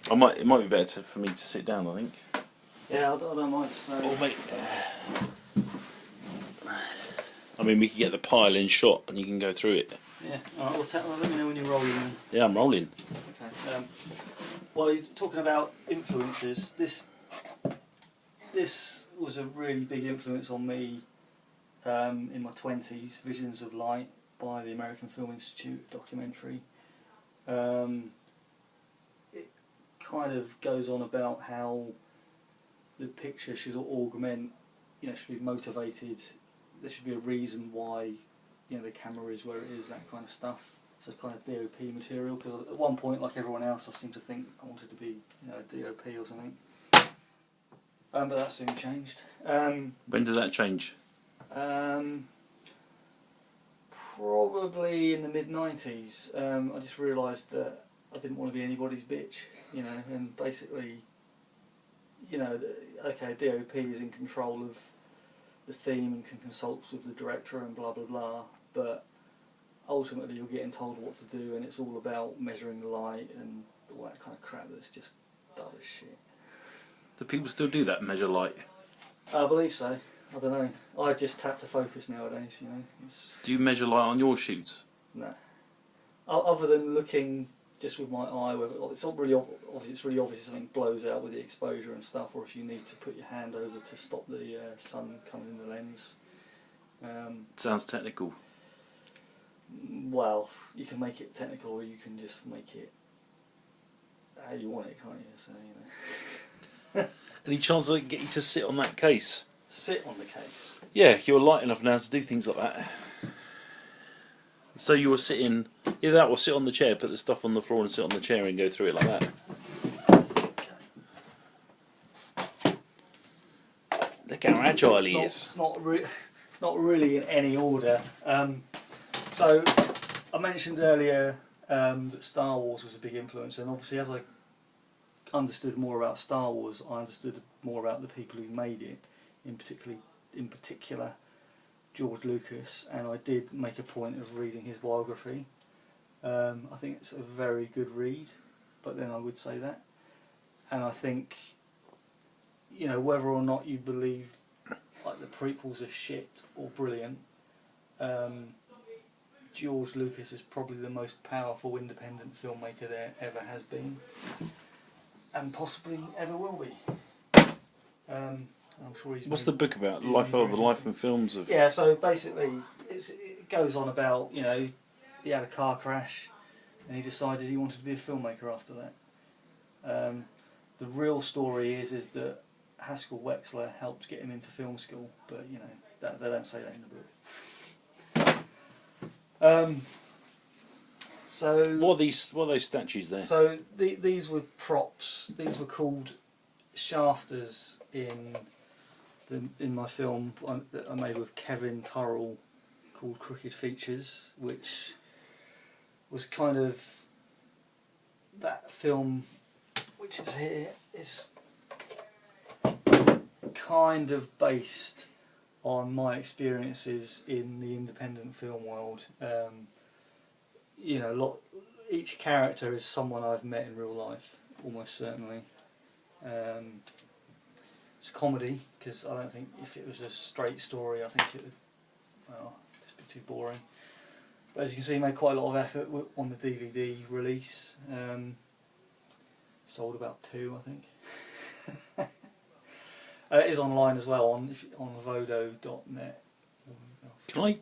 It might be better for me to sit down, I think. Yeah, I don't mind. So. Oh, mate. I mean, we could get the pile in shot and you can go through it. Yeah, alright, well, let me know when you're rolling then. Yeah, I'm rolling. Okay. Well, you're talking about influences. This was a really big influence on me in my 20s, Visions of Light by the American Film Institute documentary. It kind of goes on about how the picture should augment, should be motivated. There should be a reason why, the camera is where it is, that kind of stuff. So kind of DOP material. Because at one point, like everyone else, I seemed to think I wanted to be, a DOP or something. But that soon changed. When did that change? Probably in the mid-90s. I just realised that I didn't want to be anybody's bitch, and basically, okay, DOP is in control of the theme and can consult with the director and blah blah blah, but ultimately you're getting told what to do and it's all about measuring the light and all that kind of crap that's just dull as shit. Do people still do that, measure light? I believe so. I don't know. I just tap to focus nowadays, Do you measure light on your shoots? No. Other than looking just with my eye, whether it's not really obvious. It's really obvious if something blows out with the exposure and stuff, or if you need to put your hand over to stop the sun coming in the lens. Sounds technical. Well, you can make it technical, or you can just make it how you want it, can't you? So Any chance I can get you to sit on that case? Sit on the case. Yeah, you're light enough now to do things like that. So you were sitting, either that or sit on the chair, put the stuff on the floor and sit on the chair and go through it like that. Look how agile he is. It's not really in any order. So I mentioned earlier that Star Wars was a big influence, and obviously as I understood more about Star Wars, I understood more about the people who made it, in particular George Lucas, and I did make a point of reading his biography. I think it's a very good read, but then I would say that. And I think, whether or not you believe like the prequels are shit or brilliant, George Lucas is probably the most powerful independent filmmaker there ever has been, and possibly ever will be. I'm sure he's. What's the book about? The life and films of. Yeah, so basically, it goes on about he had a car crash, and he decided he wanted to be a filmmaker after that. The real story is that Haskell Wexler helped get him into film school, but they don't say that in the book. So what are those statues there? So these were props. These were called shafters in my film that I made with Kevin Turrell, called Crooked Features, which was kind of that film, which is here, is kind of based on my experiences in the independent film world. Each character is someone I've met in real life, almost certainly. It's a comedy, because I don't think if it was a straight story, I think it would just be too boring. But as you can see, made quite a lot of effort on the DVD release. Sold about 2, I think. It is online as well on vodo.net. Can I